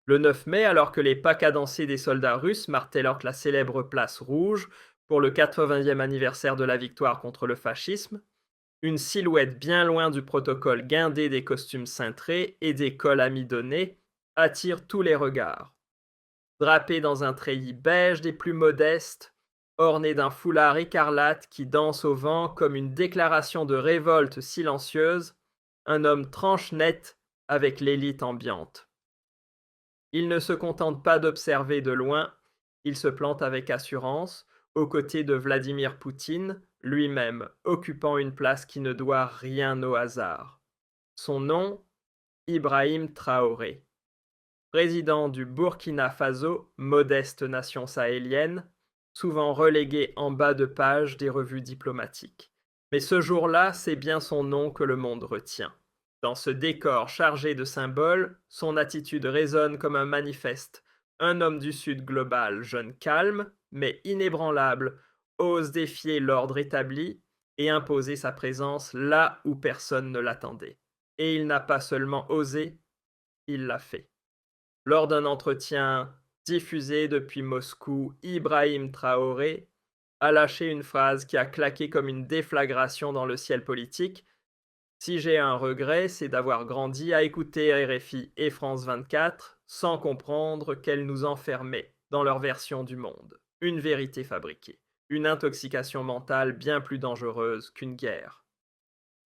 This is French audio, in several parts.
Le 9 mai, alors que les pas cadencés des soldats russes martèlent la célèbre place rouge pour le 80e anniversaire de la victoire contre le fascisme, une silhouette bien loin du protocole guindé des costumes cintrés et des cols amidonnés attire tous les regards. Drapé dans un treillis beige des plus modestes, orné d'un foulard écarlate qui danse au vent comme une déclaration de révolte silencieuse, un homme tranche net avec l'élite ambiante. Il ne se contente pas d'observer de loin, il se plante avec assurance, aux côtés de Vladimir Poutine, lui-même occupant une place qui ne doit rien au hasard. Son nom, Ibrahim Traoré. Président du Burkina Faso, modeste nation sahélienne, souvent relégué en bas de page des revues diplomatiques. Mais ce jour-là, c'est bien son nom que le monde retient. Dans ce décor chargé de symboles, son attitude résonne comme un manifeste. Un homme du Sud global, jeune calme, mais inébranlable, ose défier l'ordre établi et imposer sa présence là où personne ne l'attendait. Et il n'a pas seulement osé, il l'a fait. Lors d'un entretien diffusé depuis Moscou, Ibrahim Traoré a lâché une phrase qui a claqué comme une déflagration dans le ciel politique. Si j'ai un regret, c'est d'avoir grandi à écouter RFI et France 24 sans comprendre qu'elles nous enfermaient dans leur version du monde. Une vérité fabriquée, une intoxication mentale bien plus dangereuse qu'une guerre.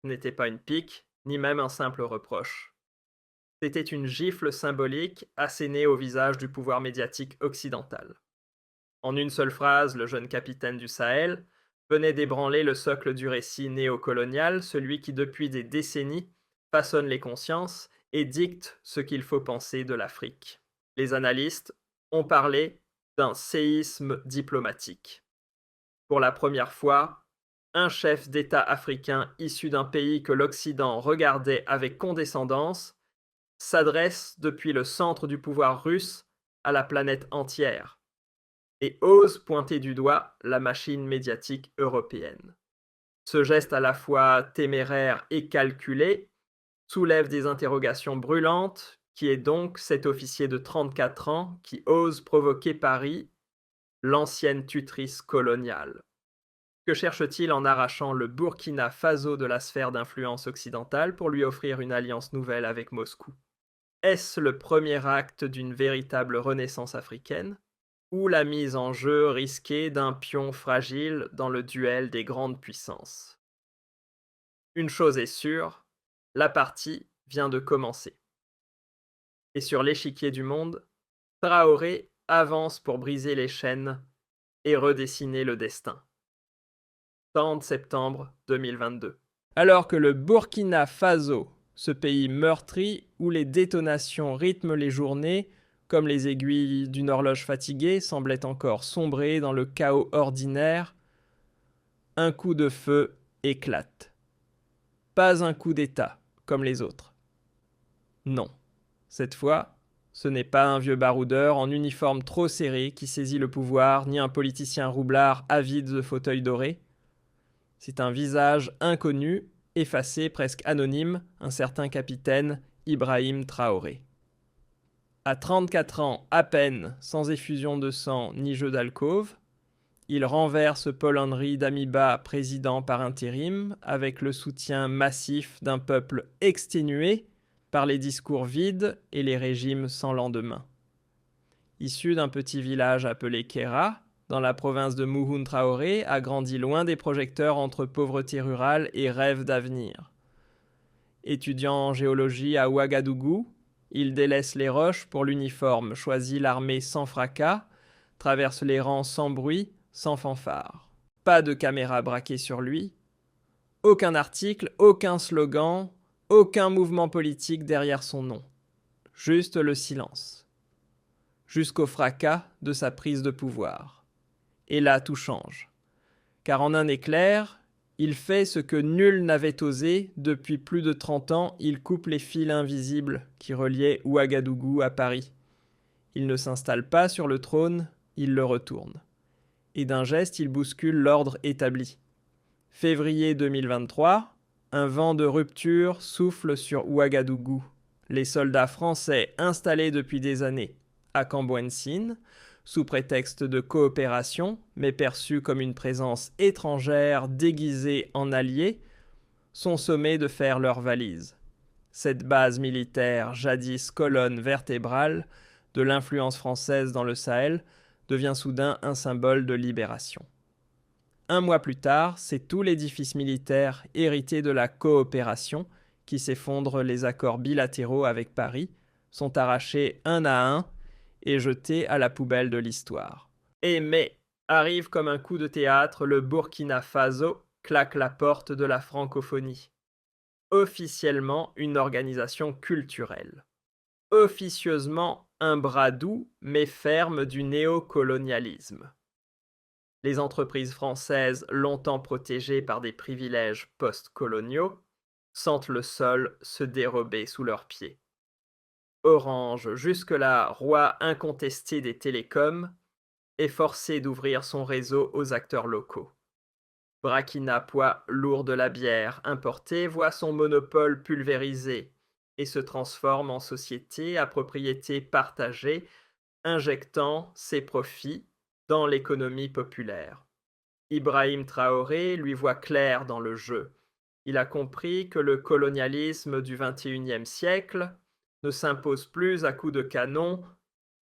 Ce n'était pas une pique, ni même un simple reproche. C'était une gifle symbolique assénée au visage du pouvoir médiatique occidental. En une seule phrase, le jeune capitaine du Sahel venait d'ébranler le socle du récit néocolonial, celui qui depuis des décennies façonne les consciences et dicte ce qu'il faut penser de l'Afrique. Les analystes ont parlé d'un séisme diplomatique. Pour la première fois, un chef d'État africain issu d'un pays que l'Occident regardait avec condescendance s'adresse depuis le centre du pouvoir russe à la planète entière et ose pointer du doigt la machine médiatique européenne. Ce geste à la fois téméraire et calculé soulève des interrogations brûlantes. Qui est donc cet officier de 34 ans qui ose provoquer Paris, l'ancienne tutrice coloniale? Que cherche-t-il en arrachant le Burkina Faso de la sphère d'influence occidentale pour lui offrir une alliance nouvelle avec Moscou? Est-ce le premier acte d'une véritable renaissance africaine ou la mise en jeu risquée d'un pion fragile dans le duel des grandes puissances? Une chose est sûre, la partie vient de commencer. Et sur l'échiquier du monde, Traoré avance pour briser les chaînes et redessiner le destin. 30 septembre 2022. Alors que le Burkina Faso, ce pays meurtri où les détonations rythment les journées, comme les aiguilles d'une horloge fatiguée, semblait encore sombrer dans le chaos ordinaire, un coup de feu éclate. Pas un coup d'État, comme les autres. Non. Cette fois, ce n'est pas un vieux baroudeur en uniforme trop serré qui saisit le pouvoir, ni un politicien roublard avide de fauteuils dorés. C'est un visage inconnu, effacé, presque anonyme, un certain capitaine Ibrahim Traoré. À 34 ans à peine, sans effusion de sang ni jeu d'alcôve, il renverse Paul-Henri Damiba président par intérim avec le soutien massif d'un peuple exténué par les discours vides et les régimes sans lendemain. Issu d'un petit village appelé Kera, dans la province de Mouhoun Traoré, a grandi loin des projecteurs entre pauvreté rurale et rêve d'avenir. Étudiant en géologie à Ouagadougou, il délaisse les roches pour l'uniforme, choisit l'armée sans fracas, traverse les rangs sans bruit, sans fanfare. Pas de caméra braquée sur lui, aucun article, aucun slogan, aucun mouvement politique derrière son nom. Juste le silence. Jusqu'au fracas de sa prise de pouvoir. Et là, tout change. Car en un éclair, il fait ce que nul n'avait osé. Depuis plus de 30 ans, il coupe les fils invisibles qui reliaient Ouagadougou à Paris. Il ne s'installe pas sur le trône, il le retourne. Et d'un geste, il bouscule l'ordre établi. Février 2023, un vent de rupture souffle sur Ouagadougou. Les soldats français installés depuis des années à Cambouensine, sous prétexte de coopération, mais perçus comme une présence étrangère déguisée en alliés, sont sommés de faire leurs valises. Cette base militaire, jadis colonne vertébrale de l'influence française dans le Sahel, devient soudain un symbole de libération. Un mois plus tard, c'est tout l'édifice militaire hérité de la coopération qui s'effondre, les accords bilatéraux avec Paris sont arrachés un à un et jetés à la poubelle de l'histoire. Et mai arrive comme un coup de théâtre, le Burkina Faso claque la porte de la francophonie. Officiellement une organisation culturelle. Officieusement un bras doux mais ferme du néocolonialisme. Les entreprises françaises, longtemps protégées par des privilèges post-coloniaux, sentent le sol se dérober sous leurs pieds. Orange, jusque-là roi incontesté des télécoms, est forcé d'ouvrir son réseau aux acteurs locaux. Burkina, poids lourd de la bière importée, voit son monopole pulvérisé et se transforme en société à propriété partagée, injectant ses profits dans l'économie populaire. Ibrahim Traoré lui voit clair dans le jeu. Il a compris que le colonialisme du XXIe siècle ne s'impose plus à coups de canon,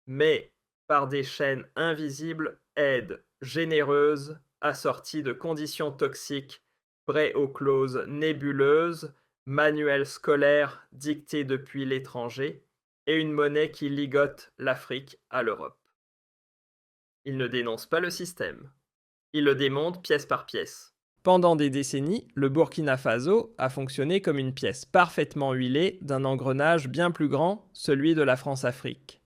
mais par des chaînes invisibles, aides, généreuses, assorties de conditions toxiques, prêts aux clauses nébuleuses, manuels scolaires dictés depuis l'étranger, et une monnaie qui ligote l'Afrique à l'Europe. Il ne dénonce pas le système. Il le démonte pièce par pièce. Pendant des décennies, le Burkina Faso a fonctionné comme une pièce parfaitement huilée d'un engrenage bien plus grand, celui de la France-Afrique.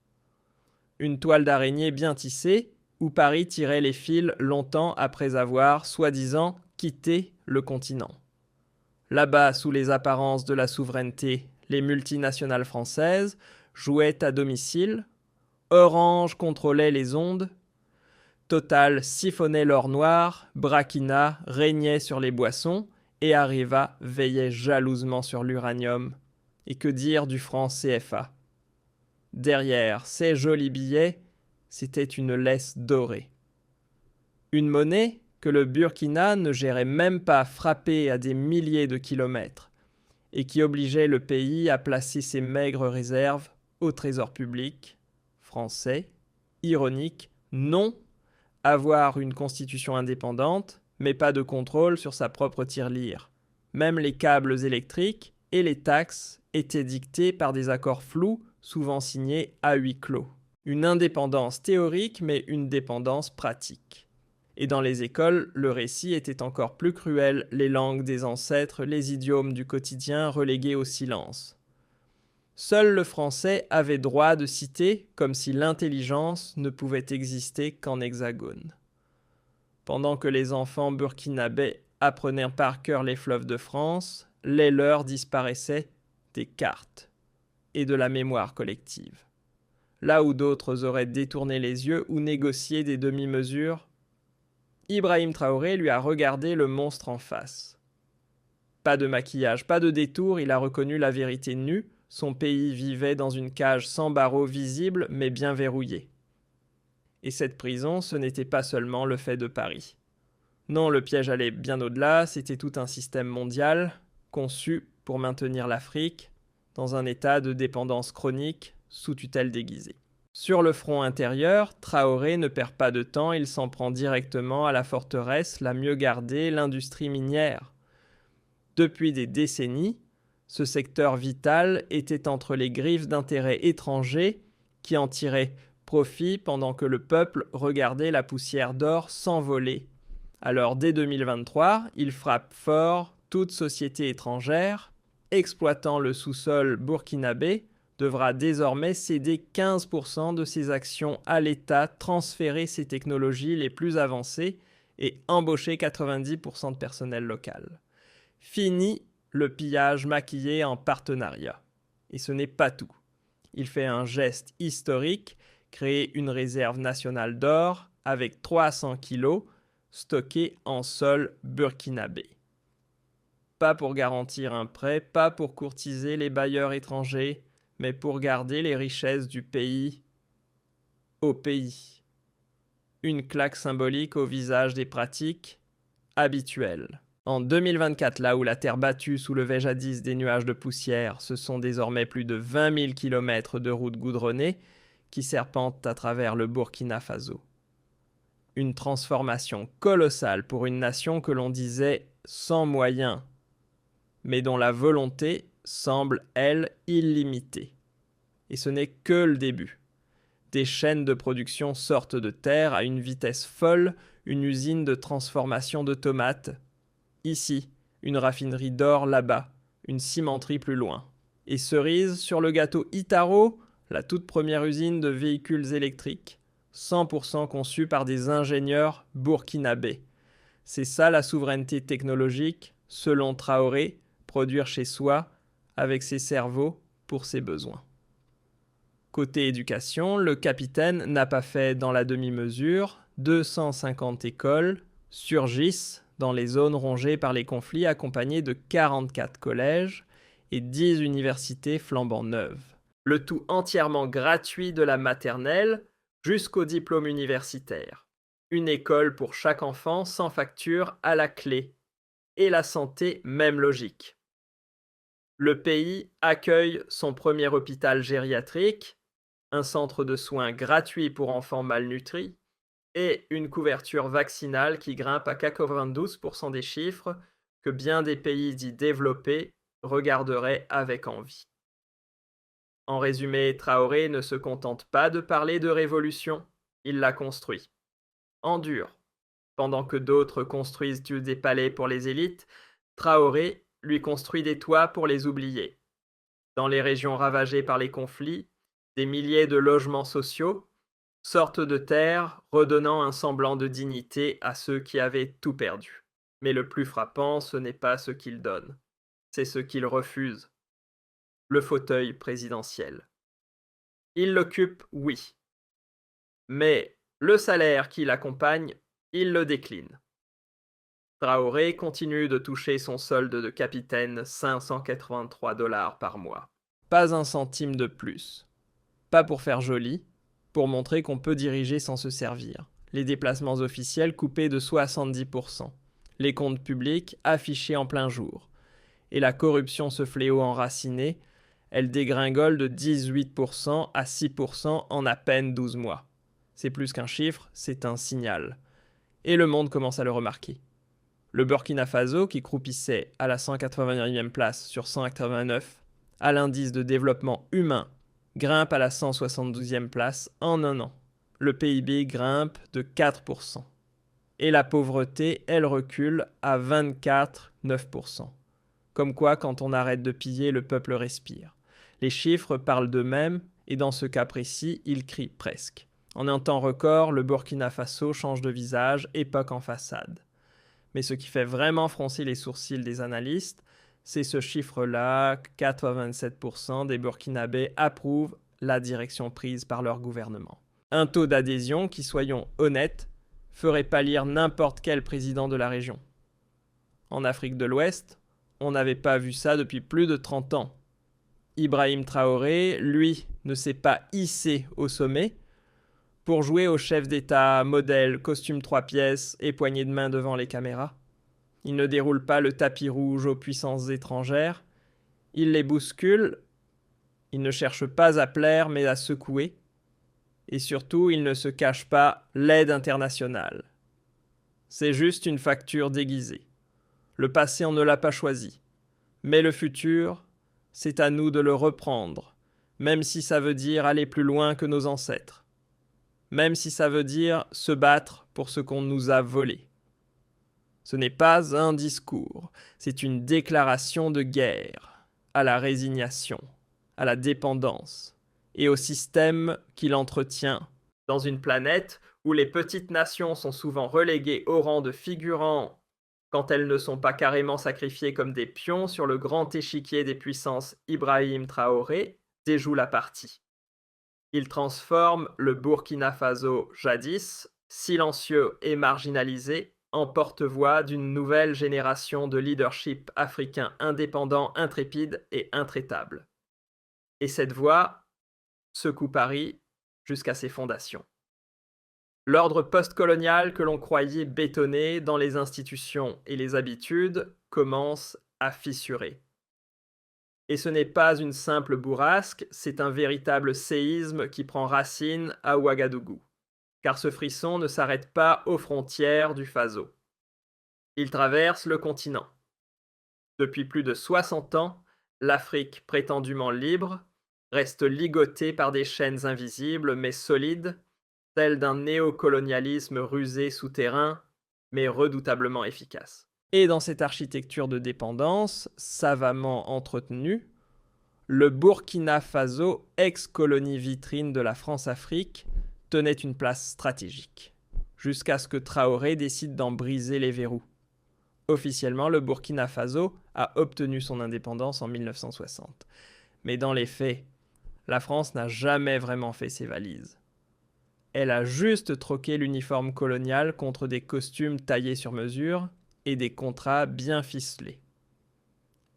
Une toile d'araignée bien tissée, où Paris tirait les fils longtemps après avoir, soi-disant, quitté le continent. Là-bas, sous les apparences de la souveraineté, les multinationales françaises jouaient à domicile, Orange contrôlait les ondes, Total siphonnait l'or noir, Burkina régnait sur les boissons et Arriva veillait jalousement sur l'uranium. Et que dire du franc CFA? Derrière ces jolis billets, c'était une laisse dorée. Une monnaie que le Burkina ne gérait même pas frappée à des milliers de kilomètres et qui obligeait le pays à placer ses maigres réserves au trésor public français, ironique, non, avoir une constitution indépendante, mais pas de contrôle sur sa propre tirelire. Même les câbles électriques et les taxes étaient dictés par des accords flous, souvent signés à huis clos. Une indépendance théorique, mais une dépendance pratique. Et dans les écoles, le récit était encore plus cruel, les langues des ancêtres, les idiomes du quotidien relégués au silence. Seul le français avait droit de citer, comme si l'intelligence ne pouvait exister qu'en hexagone. Pendant que les enfants burkinabés apprenaient par cœur les fleuves de France, les leurs disparaissaient des cartes et de la mémoire collective. Là où d'autres auraient détourné les yeux ou négocié des demi-mesures, Ibrahim Traoré lui a regardé le monstre en face. Pas de maquillage, pas de détour, il a reconnu la vérité nue. Son pays vivait dans une cage sans barreaux visibles, mais bien verrouillée. Et cette prison, ce n'était pas seulement le fait de Paris. Non, le piège allait bien au-delà, c'était tout un système mondial, conçu pour maintenir l'Afrique dans un état de dépendance chronique, sous tutelle déguisée. Sur le front intérieur, Traoré ne perd pas de temps, il s'en prend directement à la forteresse la mieux gardée, l'industrie minière. Depuis des décennies, ce secteur vital était entre les griffes d'intérêts étrangers qui en tiraient profit pendant que le peuple regardait la poussière d'or s'envoler. Alors dès 2023, il frappe fort toute société étrangère, exploitant le sous-sol burkinabé, devra désormais céder 15% de ses actions à l'État, transférer ses technologies les plus avancées et embaucher 90% de personnel local. Fini le pillage maquillé en partenariat. Et ce n'est pas tout. Il fait un geste historique, créer une réserve nationale d'or avec 300 kilos stockés en sol burkinabé. Pas pour garantir un prêt, pas pour courtiser les bailleurs étrangers, mais pour garder les richesses du pays au pays. Une claque symbolique au visage des pratiques habituelles. En 2024, là où la terre battue soulevait jadis des nuages de poussière, ce sont désormais plus de 20 000 km de routes goudronnées qui serpentent à travers le Burkina Faso. Une transformation colossale pour une nation que l'on disait sans moyens, mais dont la volonté semble, elle, illimitée. Et ce n'est que le début. Des chaînes de production sortent de terre à une vitesse folle, une usine de transformation de tomates. Ici, une raffinerie d'or là-bas, une cimenterie plus loin. Et cerise sur le gâteau Itaro, la toute première usine de véhicules électriques, 100% conçue par des ingénieurs burkinabés. C'est ça la souveraineté technologique, selon Traoré, produire chez soi, avec ses cerveaux, pour ses besoins. Côté éducation, le capitaine n'a pas fait dans la demi-mesure. 250 écoles surgissent dans les zones rongées par les conflits, accompagnées de 44 collèges et 10 universités flambant neuves. Le tout entièrement gratuit de la maternelle jusqu'au diplôme universitaire. Une école pour chaque enfant sans facture à la clé. Et la santé, même logique. Le pays accueille son premier hôpital gériatrique, un centre de soins gratuit pour enfants malnutris et une couverture vaccinale qui grimpe à 92% des chiffres que bien des pays dits développés regarderaient avec envie. En résumé, Traoré ne se contente pas de parler de révolution, il la construit. En dur. Pendant que d'autres construisent des palais pour les élites, Traoré lui construit des toits pour les oubliés. Dans les régions ravagées par les conflits, des milliers de logements sociaux sortent de terre, redonnant un semblant de dignité à ceux qui avaient tout perdu. Mais le plus frappant, ce n'est pas ce qu'il donne, c'est ce qu'il refuse. Le fauteuil présidentiel. Il l'occupe, oui. Mais le salaire qui l'accompagne, il le décline. Traoré continue de toucher son solde de capitaine, 583 $ par mois. Pas un centime de plus. Pas pour faire joli, pour montrer qu'on peut diriger sans se servir. Les déplacements officiels coupés de 70%. Les comptes publics affichés en plein jour. Et la corruption, ce fléau enraciné, elle dégringole de 18% à 6% en à peine 12 mois. C'est plus qu'un chiffre, c'est un signal. Et le monde commence à le remarquer. Le Burkina Faso, qui croupissait à la 189e place sur 189, à l'indice de développement humain, grimpe à la 172e place en un an. Le PIB grimpe de 4%. Et la pauvreté, elle recule à 24,9%. Comme quoi, quand on arrête de piller, le peuple respire. Les chiffres parlent d'eux-mêmes, et dans ce cas précis, ils crient presque. En un temps record, le Burkina Faso change de visage, époque en façade. Mais ce qui fait vraiment froncer les sourcils des analystes, c'est ce chiffre-là, 87% des Burkinabés approuvent la direction prise par leur gouvernement. Un taux d'adhésion qui, soyons honnêtes, ferait pâlir n'importe quel président de la région. En Afrique de l'Ouest, on n'avait pas vu ça depuis plus de 30 ans. Ibrahim Traoré, lui, ne s'est pas hissé au sommet pour jouer au chef d'État modèle, costume 3 pièces et poignée de main devant les caméras. Il ne déroule pas le tapis rouge aux puissances étrangères. Il les bouscule. Il ne cherche pas à plaire, mais à secouer. Et surtout, il ne se cache pas l'aide internationale. C'est juste une facture déguisée. Le passé, on ne l'a pas choisi. Mais le futur, c'est à nous de le reprendre, même si ça veut dire aller plus loin que nos ancêtres. Même si ça veut dire se battre pour ce qu'on nous a volé. Ce n'est pas un discours, c'est une déclaration de guerre à la résignation, à la dépendance et au système qui l'entretient. Dans une planète où les petites nations sont souvent reléguées au rang de figurants quand elles ne sont pas carrément sacrifiées comme des pions sur le grand échiquier des puissances, Ibrahim Traoré déjoue la partie. Il transforme le Burkina Faso jadis, silencieux et marginalisé, en porte-voix d'une nouvelle génération de leadership africain indépendant, intrépide et intraitable. Et cette voie secoue Paris jusqu'à ses fondations. L'ordre postcolonial que l'on croyait bétonné dans les institutions et les habitudes commence à fissurer. Et ce n'est pas une simple bourrasque, c'est un véritable séisme qui prend racine à Ouagadougou. Car ce frisson ne s'arrête pas aux frontières du Faso. Il traverse le continent. Depuis plus de 60 ans, l'Afrique prétendument libre reste ligotée par des chaînes invisibles mais solides, celle d'un néocolonialisme rusé souterrain, mais redoutablement efficace. Et dans cette architecture de dépendance, savamment entretenue, le Burkina Faso, ex-colonie vitrine de la France-Afrique, tenait une place stratégique, jusqu'à ce que Traoré décide d'en briser les verrous. Officiellement, le Burkina Faso a obtenu son indépendance en 1960. Mais dans les faits, la France n'a jamais vraiment fait ses valises. Elle a juste troqué l'uniforme colonial contre des costumes taillés sur mesure et des contrats bien ficelés.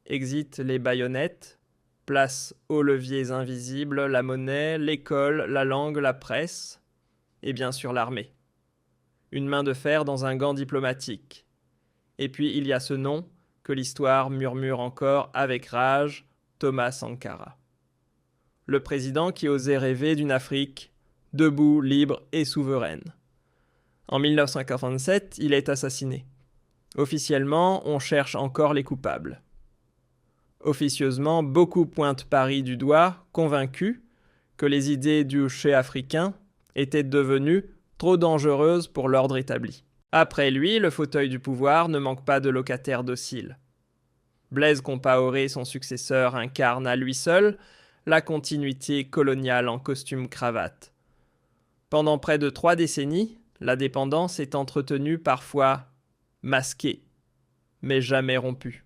Exit les baïonnettes, place aux leviers invisibles, la monnaie, l'école, la langue, la presse, et bien sûr l'armée. Une main de fer dans un gant diplomatique. Et puis il y a ce nom que l'histoire murmure encore avec rage, Thomas Sankara. Le président qui osait rêver d'une Afrique debout, libre et souveraine. En 1947, il est assassiné. Officiellement, on cherche encore les coupables. Officieusement, beaucoup pointent Paris du doigt, convaincus que les idées du Che africain étaient devenues trop dangereuses pour l'ordre établi. Après lui, le fauteuil du pouvoir ne manque pas de locataires dociles. Blaise Compaoré, son successeur, incarne à lui seul la continuité coloniale en costume-cravate. Pendant près de 3 décennies, la dépendance est entretenue parfois masquée, mais jamais rompue.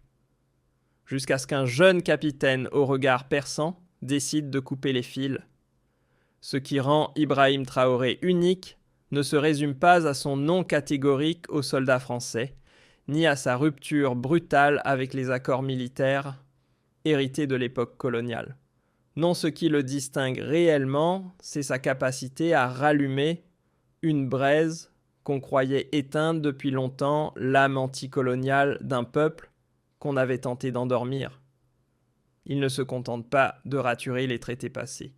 Jusqu'à ce qu'un jeune capitaine au regard perçant décide de couper les fils. Ce qui rend Ibrahim Traoré unique ne se résume pas à son non catégorique aux soldats français, ni à sa rupture brutale avec les accords militaires hérités de l'époque coloniale. Non, ce qui le distingue réellement, c'est sa capacité à rallumer une braise qu'on croyait éteinte depuis longtemps, l'âme anticoloniale d'un peuple qu'on avait tenté d'endormir. Il ne se contente pas de raturer les traités passés.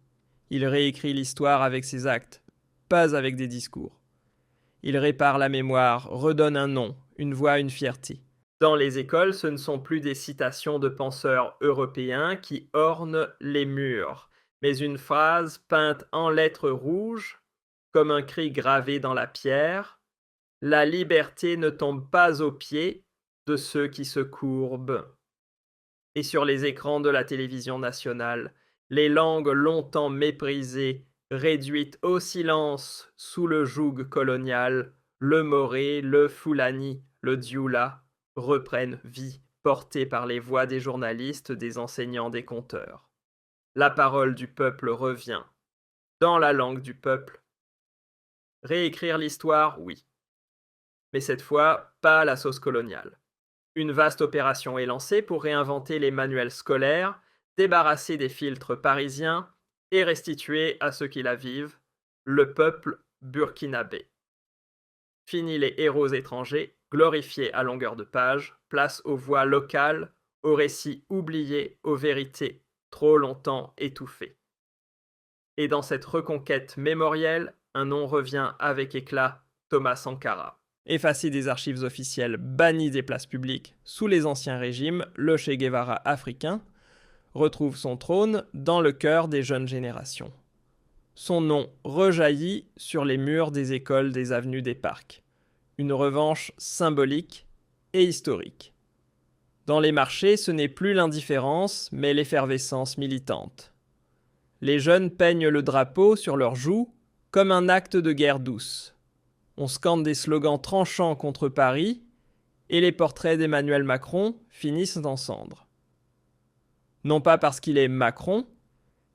Il réécrit l'histoire avec ses actes, pas avec des discours. Il répare la mémoire, redonne un nom, une voix, une fierté. Dans les écoles, ce ne sont plus des citations de penseurs européens qui ornent les murs, mais une phrase peinte en lettres rouges, comme un cri gravé dans la pierre. La liberté ne tombe pas aux pieds de ceux qui se courbent. Et sur les écrans de la télévision nationale, les langues longtemps méprisées, réduites au silence sous le joug colonial, le moré, le fulani, le dioula, reprennent vie, portées par les voix des journalistes, des enseignants, des conteurs. La parole du peuple revient, dans la langue du peuple. Réécrire l'histoire, oui. Mais cette fois, pas à la sauce coloniale. Une vaste opération est lancée pour réinventer les manuels scolaires, débarrasser des filtres parisiens et restituer à ceux qui la vivent le peuple burkinabé. Fini les héros étrangers, glorifiés à longueur de page, place aux voix locales, aux récits oubliés, aux vérités trop longtemps étouffées. Et dans cette reconquête mémorielle, un nom revient avec éclat, Thomas Sankara. Effacé des archives officielles, banni des places publiques sous les anciens régimes, le Che Guevara africain retrouve son trône dans le cœur des jeunes générations. Son nom rejaillit sur les murs des écoles, des avenues, des parcs. Une revanche symbolique et historique. Dans les marchés, ce n'est plus l'indifférence, mais l'effervescence militante. Les jeunes peignent le drapeau sur leurs joues comme un acte de guerre douce. On scande des slogans tranchants contre Paris et les portraits d'Emmanuel Macron finissent en cendres. Non pas parce qu'il est Macron,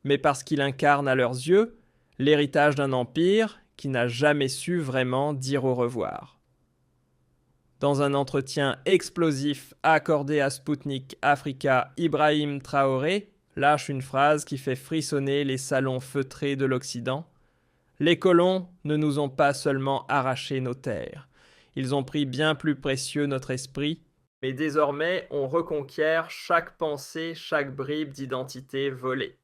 mais parce qu'il incarne à leurs yeux l'héritage d'un empire qui n'a jamais su vraiment dire au revoir. Dans un entretien explosif accordé à Sputnik Africa, Ibrahim Traoré, lâche une phrase qui fait frissonner les salons feutrés de l'Occident. Les colons ne nous ont pas seulement arraché nos terres, ils ont pris bien plus précieux notre esprit, mais désormais on reconquiert chaque pensée, chaque bribe d'identité volée.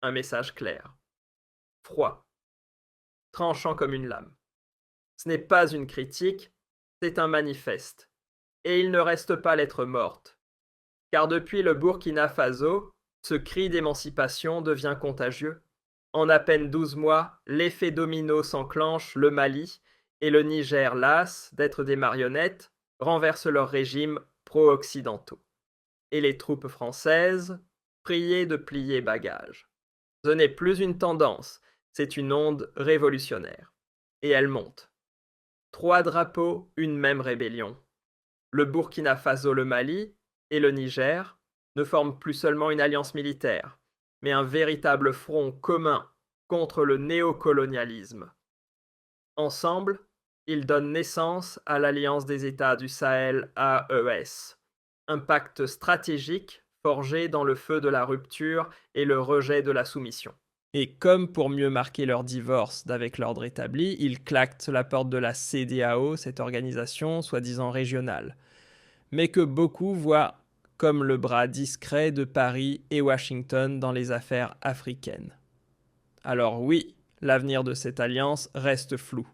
Un message clair, froid, tranchant comme une lame. Ce n'est pas une critique, c'est un manifeste. Et il ne reste pas lettre morte. Car depuis le Burkina Faso, ce cri d'émancipation devient contagieux. En à peine 12 mois, l'effet domino s'enclenche, le Mali et le Niger, las d'être des marionnettes, renversent leurs régimes pro-occidentaux. Et les troupes françaises, priées de plier bagages. Ce n'est plus une tendance, c'est une onde révolutionnaire. Et elle monte. 3 drapeaux, une même rébellion. Le Burkina Faso, le Mali et le Niger ne forment plus seulement une alliance militaire, mais un véritable front commun contre le néocolonialisme. Ensemble, ils donnent naissance à l'Alliance des États du Sahel AES, un pacte stratégique forgé dans le feu de la rupture et le rejet de la soumission. Et comme pour mieux marquer leur divorce d'avec l'ordre établi, ils claquent la porte de la CEDEAO, cette organisation soi-disant régionale, mais que beaucoup voient comme le bras discret de Paris et Washington dans les affaires africaines. Alors oui, l'avenir de cette alliance reste flou.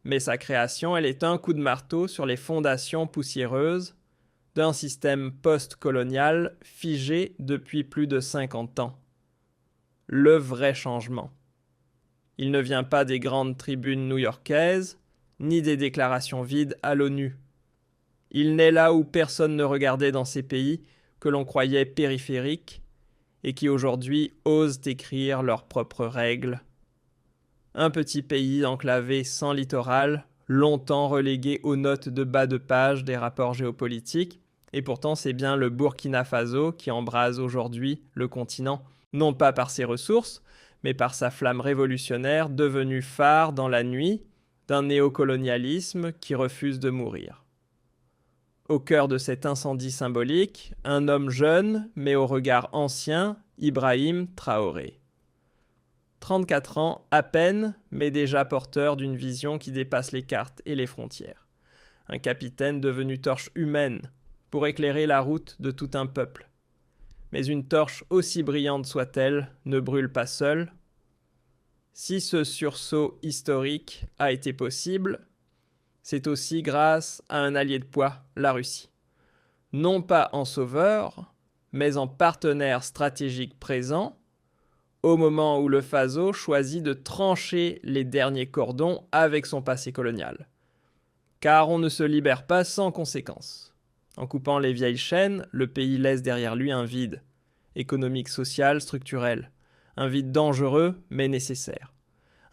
Mais sa création, elle est un coup de marteau sur les fondations poussiéreuses d'un système post-colonial figé depuis plus de 50 ans. Le vrai changement. Il ne vient pas des grandes tribunes new-yorkaises, ni des déclarations vides à l'ONU. Il naît là où personne ne regardait dans ces pays que l'on croyait périphériques et qui aujourd'hui osent écrire leurs propres règles. Un petit pays enclavé sans littoral, longtemps relégué aux notes de bas de page des rapports géopolitiques, et pourtant c'est bien le Burkina Faso qui embrase aujourd'hui le continent, non pas par ses ressources, mais par sa flamme révolutionnaire devenue phare dans la nuit d'un néocolonialisme qui refuse de mourir. Au cœur de cet incendie symbolique, un homme jeune, mais au regard ancien, Ibrahim Traoré. 34 ans à peine, mais déjà porteur d'une vision qui dépasse les cartes et les frontières. Un capitaine devenu torche humaine pour éclairer la route de tout un peuple. Mais une torche aussi brillante soit-elle ne brûle pas seule. Si ce sursaut historique a été possible, c'est aussi grâce à un allié de poids, la Russie. Non pas en sauveur, mais en partenaire stratégique présent, au moment où le Faso choisit de trancher les derniers cordons avec son passé colonial. Car on ne se libère pas sans conséquences. En coupant les vieilles chaînes, le pays laisse derrière lui un vide, économique, social, structurel. Un vide dangereux, mais nécessaire.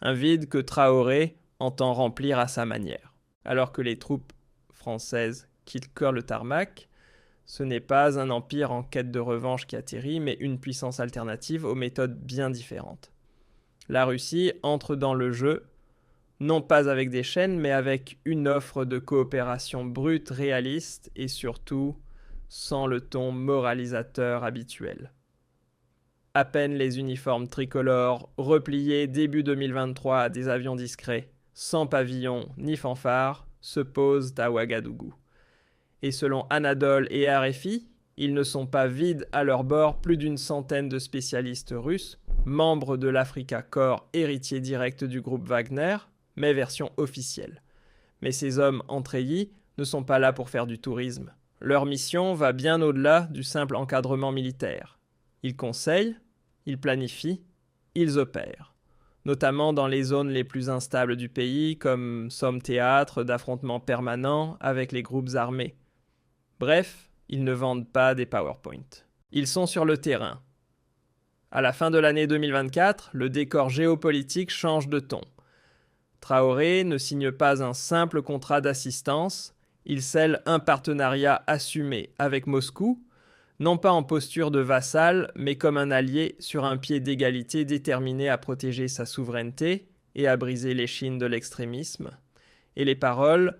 Un vide que Traoré entend remplir à sa manière. Alors que les troupes françaises quittent cœur le tarmac, ce n'est pas un empire en quête de revanche qui atterrit, mais une puissance alternative aux méthodes bien différentes. La Russie entre dans le jeu, non pas avec des chaînes, mais avec une offre de coopération brute, réaliste et surtout sans le ton moralisateur habituel. À peine les uniformes tricolores repliés début 2023 à des avions discrets, sans pavillon ni fanfare, se posent à Ouagadougou. Et selon Anadolu et RFI, ils ne sont pas vides à leur bord plus d'une centaine de spécialistes russes, membres de l'Africa Corps, héritiers directs du groupe Wagner, mais version officielle. Mais ces hommes entréillis ne sont pas là pour faire du tourisme. Leur mission va bien au-delà du simple encadrement militaire. Ils conseillent, ils planifient, ils opèrent. Notamment dans les zones les plus instables du pays, comme somme-théâtre d'affrontements permanents avec les groupes armés. Bref, ils ne vendent pas des PowerPoint. Ils sont sur le terrain. À la fin de l'année 2024, le décor géopolitique change de ton. Traoré ne signe pas un simple contrat d'assistance, il scelle un partenariat assumé avec Moscou, non pas en posture de vassal, mais comme un allié sur un pied d'égalité déterminé à protéger sa souveraineté et à briser l'échine de l'extrémisme. Et les paroles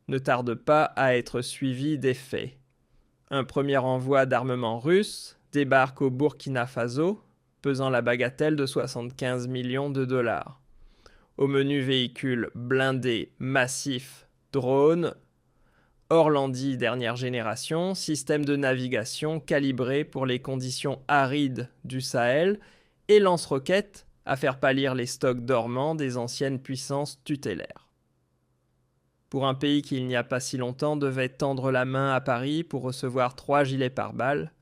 ne tardent pas à être suivies des faits. Un premier envoi d'armement russe, débarque au Burkina Faso, pesant la bagatelle de 75 millions de dollars. Au menu véhicule blindé, massif, drone, Orlandi dernière génération, système de navigation calibré pour les conditions arides du Sahel et lance-roquettes à faire pâlir les stocks dormants des anciennes puissances tutélaires. Pour un pays qui, il n'y a pas si longtemps, devait tendre la main à Paris pour recevoir 3 gilets pare-balles,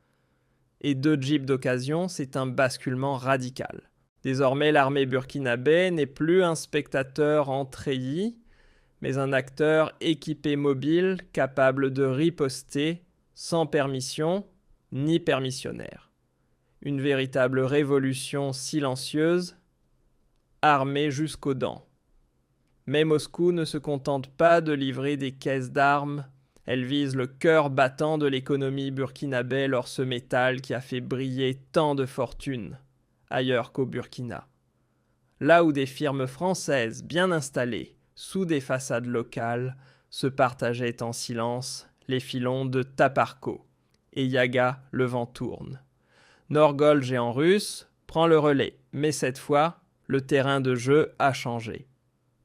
et 2 jeeps d'occasion, c'est un basculement radical. Désormais, l'armée burkinabé n'est plus un spectateur en treillis, mais un acteur équipé mobile capable de riposter sans permission ni permissionnaire. Une véritable révolution silencieuse, armée jusqu'aux dents. Mais Moscou ne se contente pas de livrer des caisses d'armes, elle vise le cœur battant de l'économie burkinabé, ce métal qui a fait briller tant de fortunes ailleurs qu'au Burkina. Là où des firmes françaises bien installées, sous des façades locales, se partageaient en silence les filons de Taparko et Yaga le vent tourne. Norgol, géant russe, prend le relais, mais cette fois, le terrain de jeu a changé.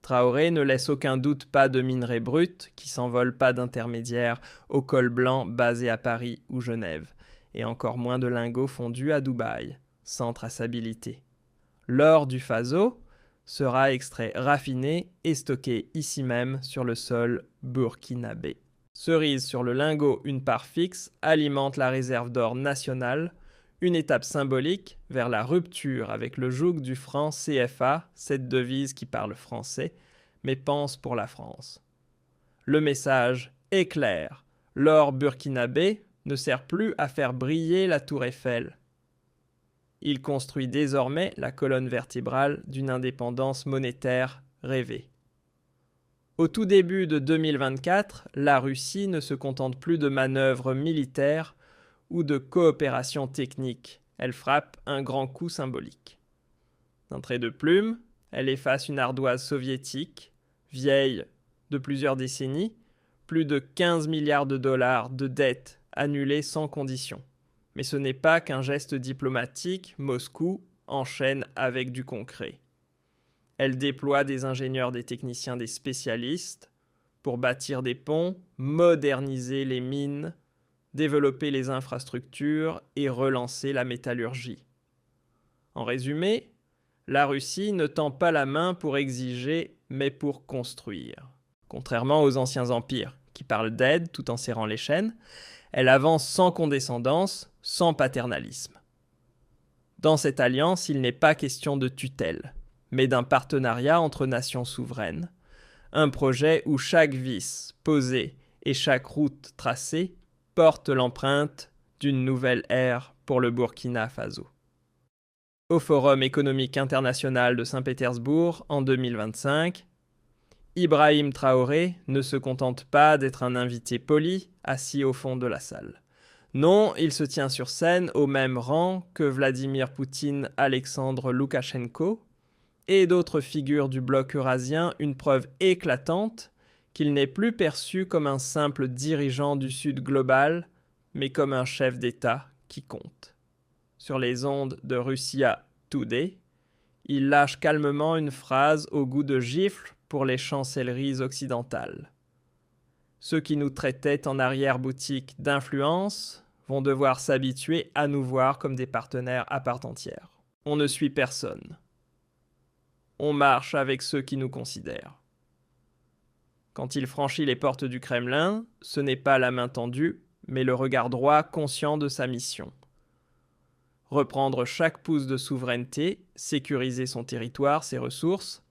Traoré ne laisse aucun doute pas de minerais bruts qui s'envolent pas d'intermédiaires au col blanc basé à Paris ou Genève, et encore moins de lingots fondus à Dubaï, sans traçabilité. L'or du Faso sera extrait raffiné et stocké ici même sur le sol burkinabé. Cerise sur le lingot, une part fixe alimente la réserve d'or nationale, une étape symbolique vers la rupture avec le joug du franc CFA, cette devise qui parle français, mais pense pour la France. Le message est clair, l'or burkinabé ne sert plus à faire briller la tour Eiffel. Il construit désormais la colonne vertébrale d'une indépendance monétaire rêvée. Au tout début de 2024, la Russie ne se contente plus de manœuvres militaires ou de coopération technique. Elle frappe un grand coup symbolique. D'un trait de plume, elle efface une ardoise soviétique, vieille de plusieurs décennies, plus de 15 milliards de dollars de dettes annulées sans condition. Mais ce n'est pas qu'un geste diplomatique, Moscou enchaîne avec du concret. Elle déploie des ingénieurs, des techniciens, des spécialistes pour bâtir des ponts, moderniser les mines, développer les infrastructures et relancer la métallurgie. En résumé, la Russie ne tend pas la main pour exiger, mais pour construire. Contrairement aux anciens empires, qui parlent d'aide tout en serrant les chaînes, elle avance sans condescendance, sans paternalisme. Dans cette alliance, il n'est pas question de tutelle, mais d'un partenariat entre nations souveraines, un projet où chaque vis posé et chaque route tracée porte l'empreinte d'une nouvelle ère pour le Burkina Faso. Au Forum économique international de Saint-Pétersbourg en 2025, Ibrahim Traoré ne se contente pas d'être un invité poli assis au fond de la salle. Non, il se tient sur scène au même rang que Vladimir Poutine, Alexandre Loukachenko et d'autres figures du bloc eurasien, une preuve éclatante qu'il n'est plus perçu comme un simple dirigeant du Sud global, mais comme un chef d'État qui compte. Sur les ondes de Russia Today, il lâche calmement une phrase au goût de gifle pour les chancelleries occidentales. Ceux qui nous traitaient en arrière-boutique d'influence vont devoir s'habituer à nous voir comme des partenaires à part entière. On ne suit personne. On marche avec ceux qui nous considèrent. Quand il franchit les portes du Kremlin, ce n'est pas la main tendue, mais le regard droit conscient de sa mission. Reprendre chaque pouce de souveraineté, sécuriser son territoire, ses ressources,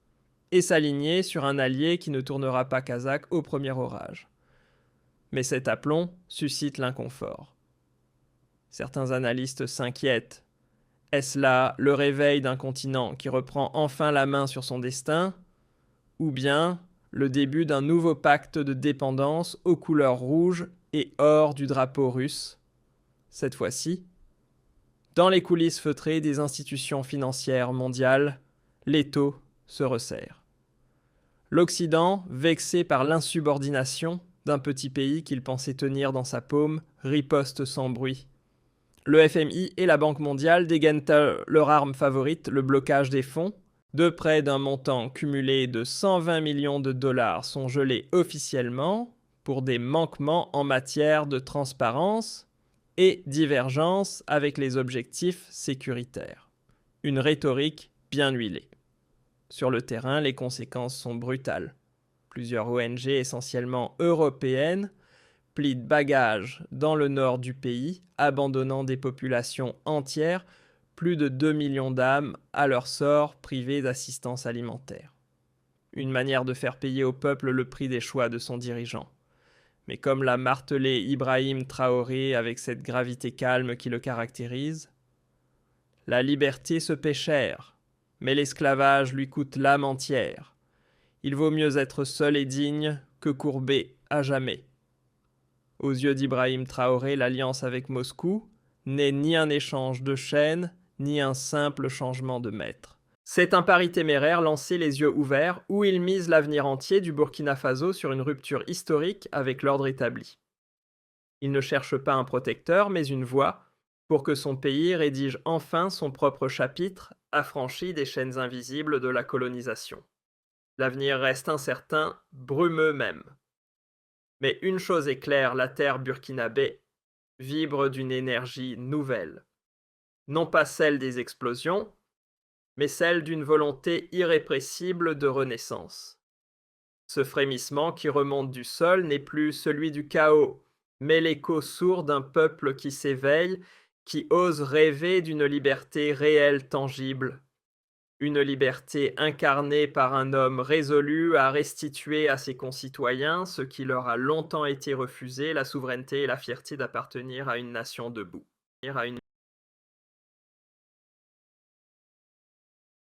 et s'aligner sur un allié qui ne tournera pas kazakh au premier orage. Mais cet aplomb suscite l'inconfort. Certains analystes s'inquiètent. Est-ce là le réveil d'un continent qui reprend enfin la main sur son destin, ou bien le début d'un nouveau pacte de dépendance aux couleurs rouges et or du drapeau russe, cette fois-ci? Dans les coulisses feutrées des institutions financières mondiales, l'étau se resserre. L'Occident, vexé par l'insubordination d'un petit pays qu'il pensait tenir dans sa paume, riposte sans bruit. le FMI et la Banque mondiale dégainent leur arme favorite, le blocage des fonds. De près d'un montant cumulé de 120 millions de dollars sont gelés officiellement pour des manquements en matière de transparence et divergence avec les objectifs sécuritaires. Une rhétorique bien huilée. Sur le terrain, les conséquences sont brutales. Plusieurs ONG, essentiellement européennes, plient bagages dans le nord du pays, abandonnant des populations entières, plus de 2 millions d'âmes à leur sort privées d'assistance alimentaire. Une manière de faire payer au peuple le prix des choix de son dirigeant. Mais comme l'a martelé Ibrahim Traoré avec cette gravité calme qui le caractérise, la liberté se paie cher, mais l'esclavage lui coûte l'âme entière. Il vaut mieux être seul et digne que courbé à jamais. Aux yeux d'Ibrahim Traoré, l'alliance avec Moscou n'est ni un échange de chaînes, ni un simple changement de maître. C'est un pari téméraire lancé les yeux ouverts où il mise l'avenir entier du Burkina Faso sur une rupture historique avec l'ordre établi. Il ne cherche pas un protecteur, mais une voie pour que son pays rédige enfin son propre chapitre, affranchi des chaînes invisibles de la colonisation. L'avenir reste incertain, brumeux même. Mais une chose est claire, la terre burkinabé vibre d'une énergie nouvelle. Non pas celle des explosions, mais celle d'une volonté irrépressible de renaissance. Ce frémissement qui remonte du sol n'est plus celui du chaos, mais l'écho sourd d'un peuple qui s'éveille, qui ose rêver d'une liberté réelle tangible. Une liberté incarnée par un homme résolu à restituer à ses concitoyens ce qui leur a longtemps été refusé, la souveraineté et la fierté d'appartenir à une nation debout.